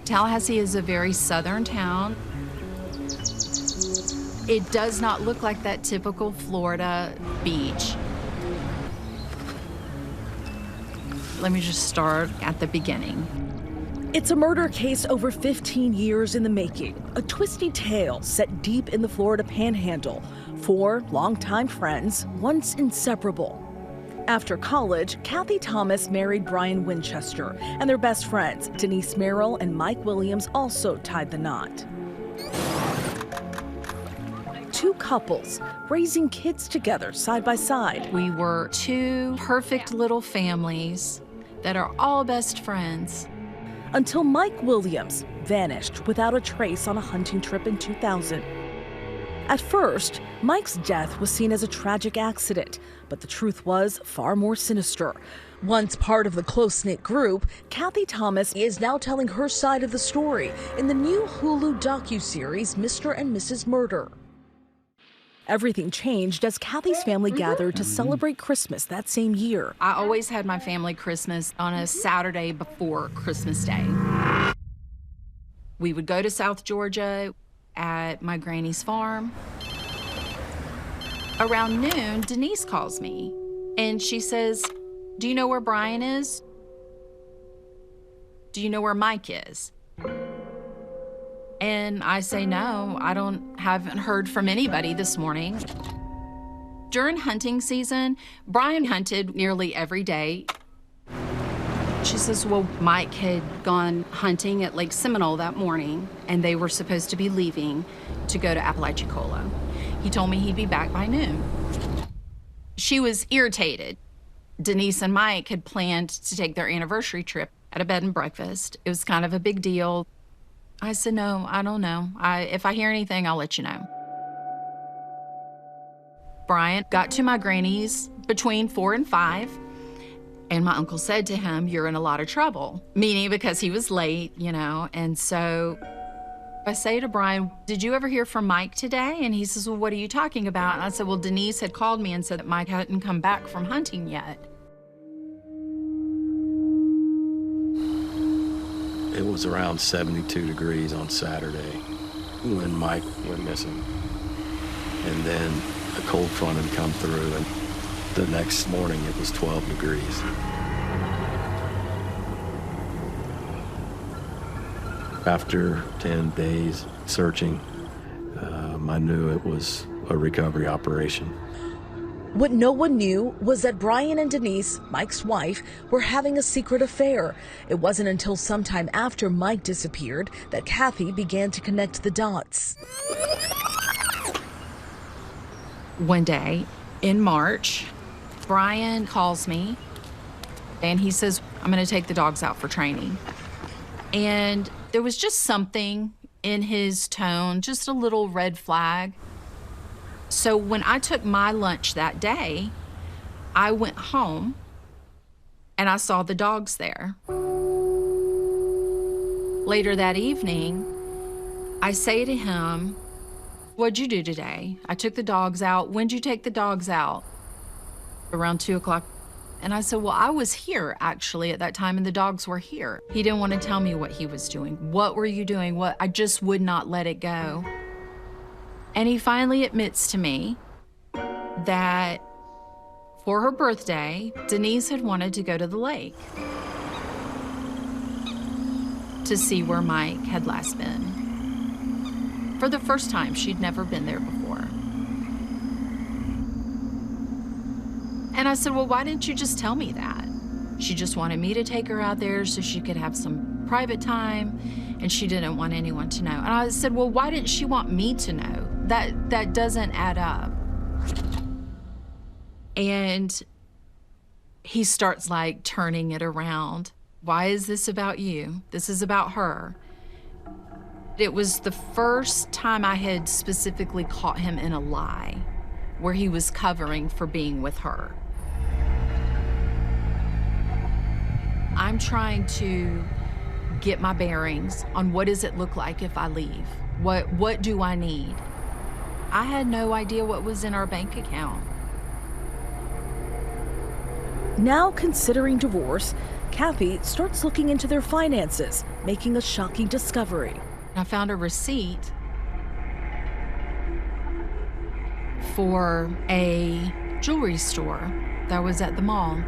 Tallahassee is a very southern town. It does not look like that typical Florida beach. Let me just start at the beginning. It's a murder case over 15 years in the making, a twisty tale set deep in the Florida Panhandle. 4 longtime friends, once inseparable. After college, Kathy Thomas married Brian Winchester, and their best friends, Denise Merrill and Mike Williams, also tied the knot. 2 couples raising kids together side by side. We were 2 perfect little families that are all best friends. Until Mike Williams vanished without a trace on a hunting trip in 2000. At first, Mike's death was seen as a tragic accident, but the truth was far more sinister. Once part of the close-knit group, Kathy Thomas is now telling her side of the story in the new Hulu docuseries Mr. and Mrs. Murder. Everything changed as Kathy's family gathered to celebrate Christmas that same year. I always had my family Christmas on a Saturday before Christmas Day. We would go to South Georgia at my granny's farm. Around noon, Denise calls me and she says, "Do you know where Brian is? Do you know where Mike is?" And I say, "No, haven't heard from anybody this morning." During hunting season, Brian hunted nearly every day. She says, "Well, Mike had gone hunting at Lake Seminole that morning, and they were supposed to be leaving to go to Apalachicola. He told me he'd be back by noon." She was irritated. Denise and Mike had planned to take their anniversary trip at a bed and breakfast. It was kind of a big deal. I said, "No, I don't know. If I hear anything, I'll let you know." Brian got to my granny's between 4 and 5. And my uncle said to him, "You're in a lot of trouble," meaning because he was late, you know. And so I say to Brian, "Did you ever hear from Mike today?" And he says, "Well, what are you talking about?" And I said, "Well, Denise had called me and said that Mike hadn't come back from hunting yet." It was around 72 degrees on Saturday when Mike went missing. And then a cold front had come through, and the next morning it was 12 degrees. After 10 days searching, I knew it was a recovery operation. What no one knew was that Brian and Denise, Mike's wife, were having a secret affair. It wasn't until sometime after Mike disappeared that Kathy began to connect the dots. One day in March, Brian calls me and he says, "I'm going to take the dogs out for training." And there was just something in his tone, just a little red flag. So when I took my lunch that day, I went home and I saw the dogs there. Later that evening, I say to him, "What'd you do today?" "I took the dogs out." "When'd you take the dogs out?" "Around 2 o'clock. And I said, "Well, I was here actually at that time and the dogs were here." He didn't want to tell me what he was doing. "What were you doing?" I just would not let it go. And he finally admits to me that for her birthday, Denise had wanted to go to the lake to see where Mike had last been. For the first time, she'd never been there before. And I said, "Well, why didn't you just tell me that?" She just wanted me to take her out there so she could have some private time, and she didn't want anyone to know. And I said, "Well, why didn't she want me to know? That doesn't add up." And he starts like turning it around. "Why is this about you? This is about her." It was the first time I had specifically caught him in a lie, where he was covering for being with her. I'm trying to get my bearings on what does it look like if I leave? What do I need? I had no idea what was in our bank account. Now considering divorce, Kathy starts looking into their finances, making a shocking discovery. I found a receipt for a jewelry store that was at the mall.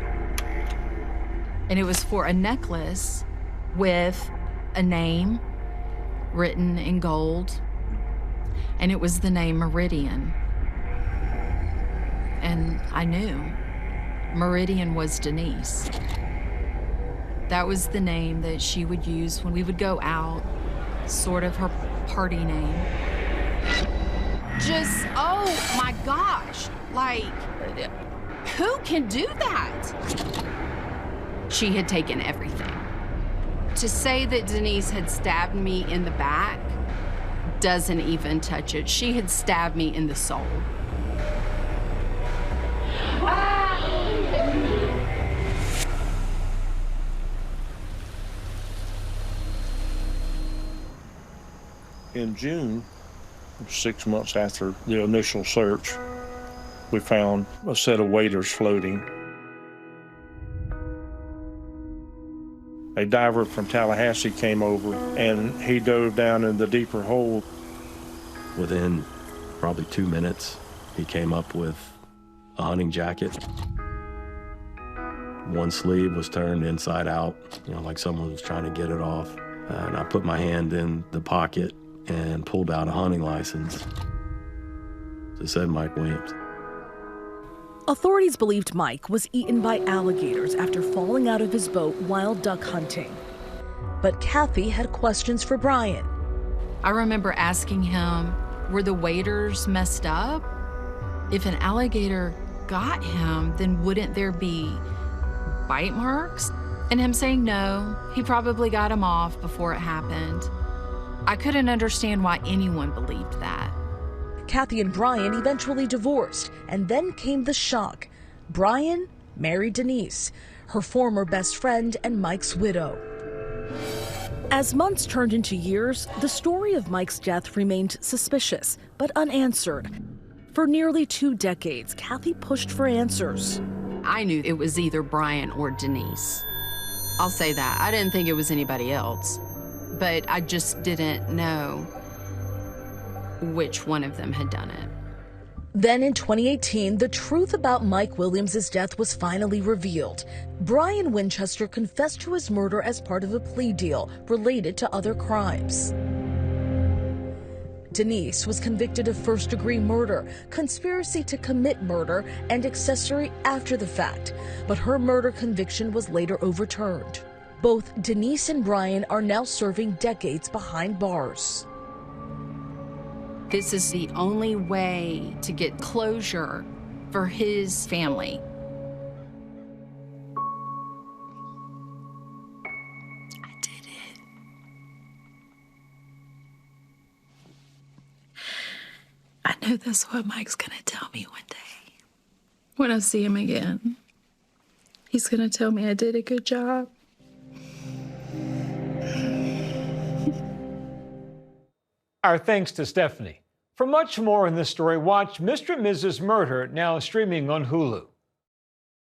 And it was for a necklace with a name written in gold. And it was the name Meridian. And I knew Meridian was Denise. That was the name that she would use when we would go out, sort of her party name. Just, oh my gosh, like, who can do that? She had taken everything. To say that Denise had stabbed me in the back doesn't even touch it. She had stabbed me in the soul. In June, 6 months after the initial search, we found a set of waders floating. A diver from Tallahassee came over and he dove down in the deeper hole. Within probably 2 minutes, he came up with a hunting jacket. One sleeve was turned inside out, like someone was trying to get it off. And I put my hand in the pocket and pulled out a hunting license. It said Mike Williams. Authorities believed Mike was eaten by alligators after falling out of his boat while duck hunting. But Kathy had questions for Brian. I remember asking him, were the waders messed up? If an alligator got him, then wouldn't there be bite marks? And him saying no, he probably got him off before it happened. I couldn't understand why anyone believed that. Kathy and Brian eventually divorced, and then came the shock. Brian married Denise, her former best friend and Mike's widow. As months turned into years, the story of Mike's death remained suspicious, but unanswered. For nearly 2 decades, Kathy pushed for answers. I knew it was either Brian or Denise. I'll say that. I didn't think it was anybody else, but I just didn't know which one of them had done it. Then in 2018, the truth about Mike Williams' death was finally revealed. Brian Winchester confessed to his murder as part of a plea deal related to other crimes. Denise was convicted of first-degree murder, conspiracy to commit murder, and accessory after the fact, but her murder conviction was later overturned. Both Denise and Brian are now serving decades behind bars. This is the only way to get closure for his family. I did it. I know that's what Mike's gonna tell me one day. When I see him again, he's gonna tell me I did a good job. Our thanks to Stephanie. For much more in this story, watch Mr. and Mrs. Murder, now streaming on Hulu.